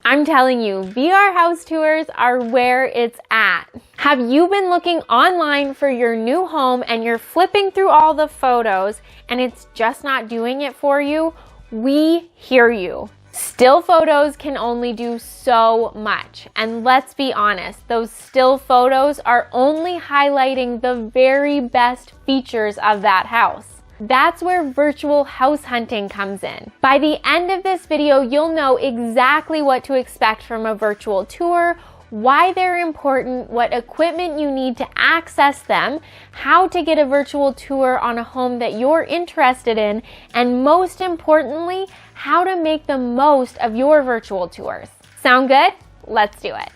I'm telling you, VR house tours are where it's at. Have you been looking online for your new home and you're flipping through all the photos and it's just not doing it for you? We hear you. Still photos can only do so much. And let's be honest, those still photos are only highlighting the very best features of that house. That's where virtual house hunting comes in. By the end of this video, you'll know exactly what to expect from a virtual tour, why they're important, what equipment you need to access them, how to get a virtual tour on a home that you're interested in, and most importantly, how to make the most of your virtual tours. Sound good? Let's do it.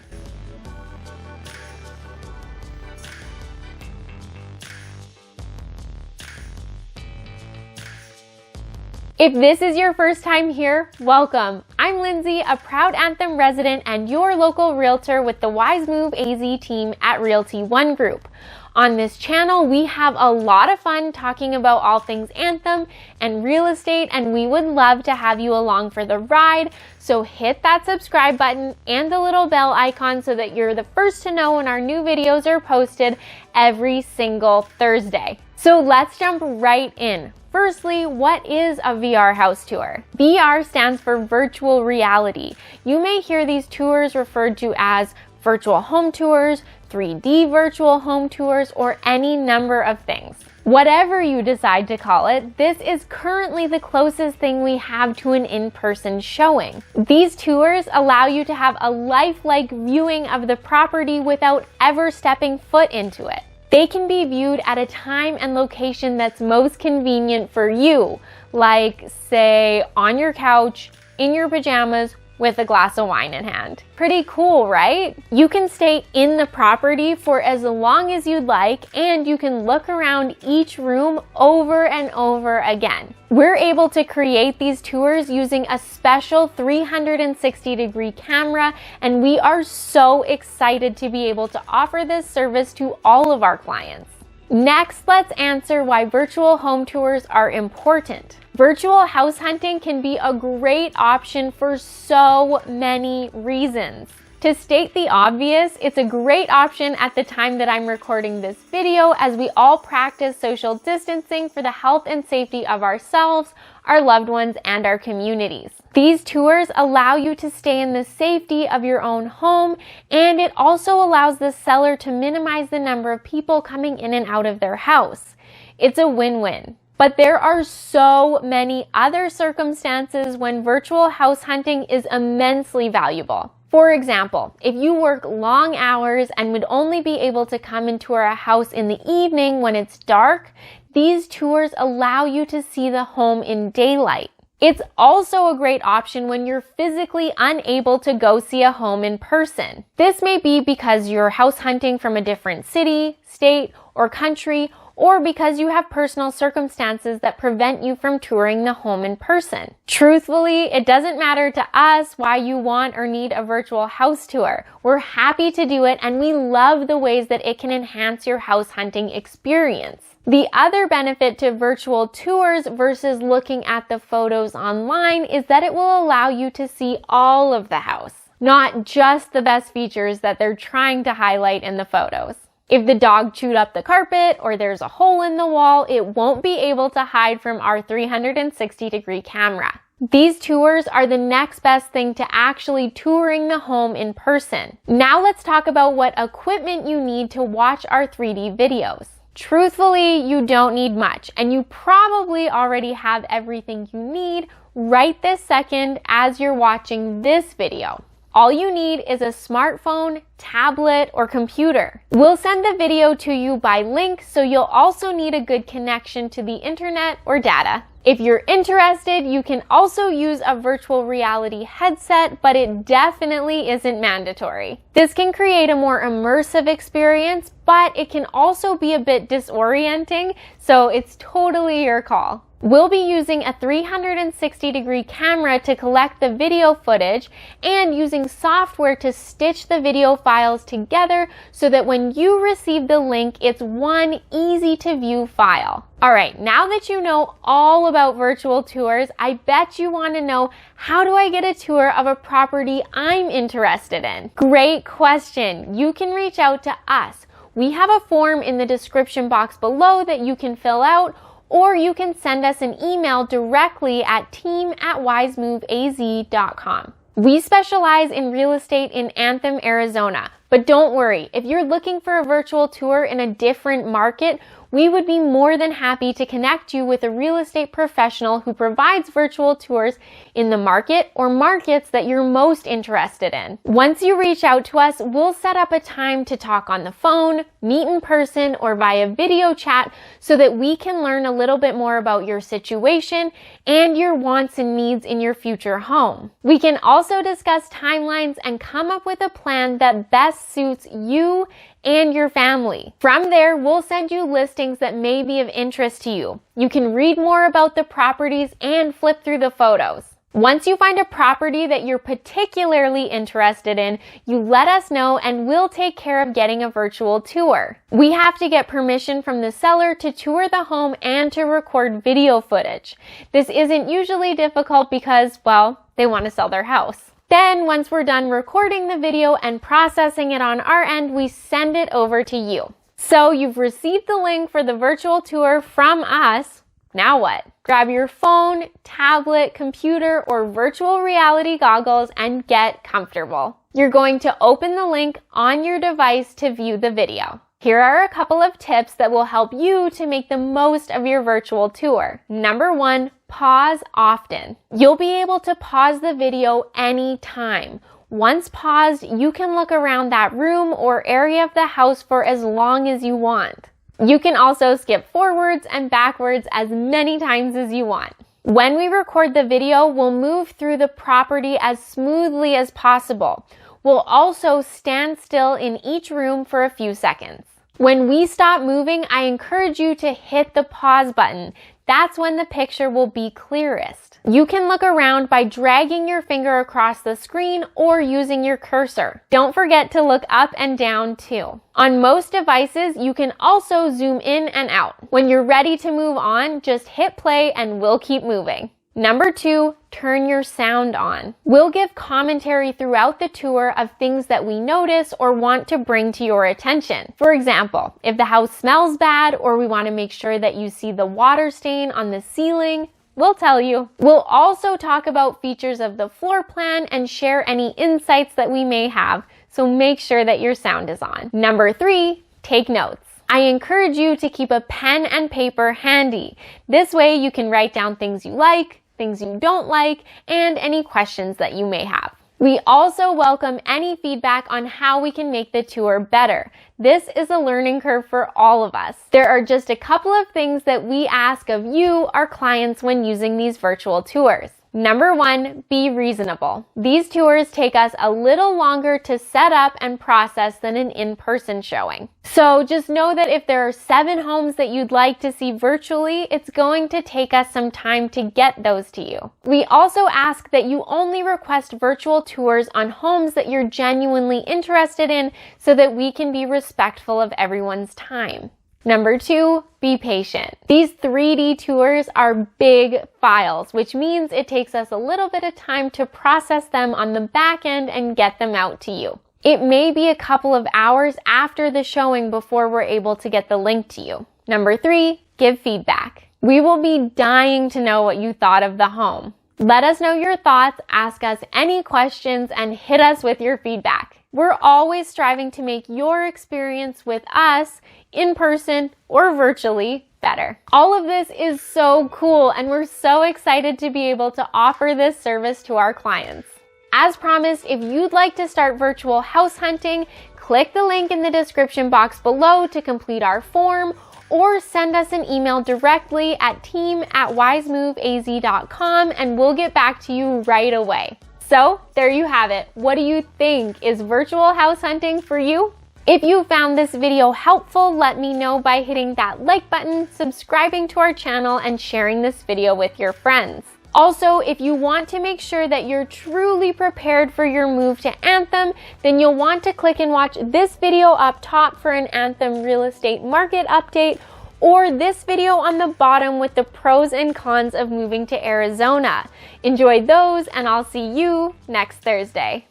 If this is your first time here, welcome. I'm Lindsay, a proud Anthem resident and your local realtor with the Wise Move AZ team at Realty One Group. On this channel, we have a lot of fun talking about all things Anthem and real estate, and we would love to have you along for the ride. So hit that subscribe button and the little bell icon so that you're the first to know when our new videos are posted every single Thursday. So let's jump right in. Firstly, what is a VR house tour? VR stands for virtual reality. You may hear these tours referred to as virtual home tours, 3D virtual home tours, or any number of things. Whatever you decide to call it, this is currently the closest thing we have to an in-person showing. These tours allow you to have a lifelike viewing of the property without ever stepping foot into it. They can be viewed at a time and location that's most convenient for you, like, say, on your couch, in your pajamas, with a glass of wine in hand. Pretty cool, right? You can stay in the property for as long as you'd like, and you can look around each room over and over again. We're able to create these tours using a special 360-degree camera, and we are so excited to be able to offer this service to all of our clients. Next, let's answer why virtual home tours are important. Virtual house hunting can be a great option for so many reasons. To state the obvious, it's a great option at the time that I'm recording this video as we all practice social distancing for the health and safety of ourselves, our loved ones, and our communities. These tours allow you to stay in the safety of your own home, and it also allows the seller to minimize the number of people coming in and out of their house. It's a win-win. But there are so many other circumstances when virtual house hunting is immensely valuable. For example, if you work long hours and would only be able to come and tour a house in the evening when it's dark, these tours allow you to see the home in daylight. It's also a great option when you're physically unable to go see a home in person. This may be because you're house hunting from a different city, state, or country, or because you have personal circumstances that prevent you from touring the home in person. Truthfully, it doesn't matter to us why you want or need a virtual house tour. We're happy to do it, and we love the ways that it can enhance your house hunting experience. The other benefit to virtual tours versus looking at the photos online is that it will allow you to see all of the house, not just the best features that they're trying to highlight in the photos. If the dog chewed up the carpet or there's a hole in the wall, it won't be able to hide from our 360-degree camera. These tours are the next best thing to actually touring the home in person. Now let's talk about what equipment you need to watch our 3D videos. Truthfully, you don't need much, and you probably already have everything you need right this second as you're watching this video. All you need is a smartphone, tablet, or computer. We'll send the video to you by link, so you'll also need a good connection to the internet or data. If you're interested, you can also use a virtual reality headset, but it definitely isn't mandatory. This can create a more immersive experience, but it can also be a bit disorienting, so it's totally your call. We'll be using a 360-degree camera to collect the video footage and using software to stitch the video files together so that when you receive the link, it's one easy-to-view file. Alright, now that you know all about virtual tours, I bet you want to know, how do I get a tour of a property I'm interested in? Great question. You can reach out to us. We have a form in the description box below that you can fill out, or you can send us an email directly at team@wisemoveaz.com. We specialize in real estate in Anthem, Arizona. But don't worry, if you're looking for a virtual tour in a different market, we would be more than happy to connect you with a real estate professional who provides virtual tours in the market or markets that you're most interested in. Once you reach out to us, we'll set up a time to talk on the phone, meet in person, or via video chat so that we can learn a little bit more about your situation and your wants and needs in your future home. We can also discuss timelines and come up with a plan that best suits you and your family. From there, we'll send you listings that may be of interest to you. You can read more about the properties and flip through the photos. Once you find a property that you're particularly interested in, you let us know and we'll take care of getting a virtual tour. We have to get permission from the seller to tour the home and to record video footage. This isn't usually difficult because, well, they want to sell their house. Then, once we're done recording the video and processing it on our end, we send it over to you. So you've received the link for the virtual tour from us. Now what? Grab your phone, tablet, computer, or virtual reality goggles and get comfortable. You're going to open the link on your device to view the video. Here are a couple of tips that will help you to make the most of your virtual tour. Number 1, pause often. You'll be able to pause the video anytime. Once paused, you can look around that room or area of the house for as long as you want. You can also skip forwards and backwards as many times as you want. When we record the video, we'll move through the property as smoothly as possible. We'll also stand still in each room for a few seconds. When we stop moving, I encourage you to hit the pause button. That's when the picture will be clearest. You can look around by dragging your finger across the screen or using your cursor. Don't forget to look up and down too. On most devices, you can also zoom in and out. When you're ready to move on, just hit play and we'll keep moving. Number 2, turn your sound on. We'll give commentary throughout the tour of things that we notice or want to bring to your attention. For example, if the house smells bad or we want to make sure that you see the water stain on the ceiling, we'll tell you. We'll also talk about features of the floor plan and share any insights that we may have, so make sure that your sound is on. Number 3, take notes. I encourage you to keep a pen and paper handy. This way you can write down things you like, things you don't like, and any questions that you may have. We also welcome any feedback on how we can make the tour better. This is a learning curve for all of us. There are just a couple of things that we ask of you, our clients, when using these virtual tours. Number 1, be reasonable. These tours take us a little longer to set up and process than an in-person showing. So just know that if there are 7 homes that you'd like to see virtually, it's going to take us some time to get those to you. We also ask that you only request virtual tours on homes that you're genuinely interested in so that we can be respectful of everyone's time. Number 2, be patient. These 3D tours are big files, which means it takes us a little bit of time to process them on the back end and get them out to you. It may be a couple of hours after the showing before we're able to get the link to you. Number 3, give feedback. We will be dying to know what you thought of the home. Let us know your thoughts, ask us any questions, and hit us with your feedback. We're always striving to make your experience with us, in person or virtually, better. All of this is so cool, and we're so excited to be able to offer this service to our clients. As promised, if you'd like to start virtual house hunting, click the link in the description box below to complete our form, or send us an email directly at team@wisemoveaz.com and we'll get back to you right away. So there you have it. What do you think? Is virtual house hunting for you? If you found this video helpful, let me know by hitting that like button, subscribing to our channel, and sharing this video with your friends. Also, if you want to make sure that you're truly prepared for your move to Anthem, then you'll want to click and watch this video up top for an Anthem real estate market update, or this video on the bottom with the pros and cons of moving to Arizona. Enjoy those, and I'll see you next Thursday.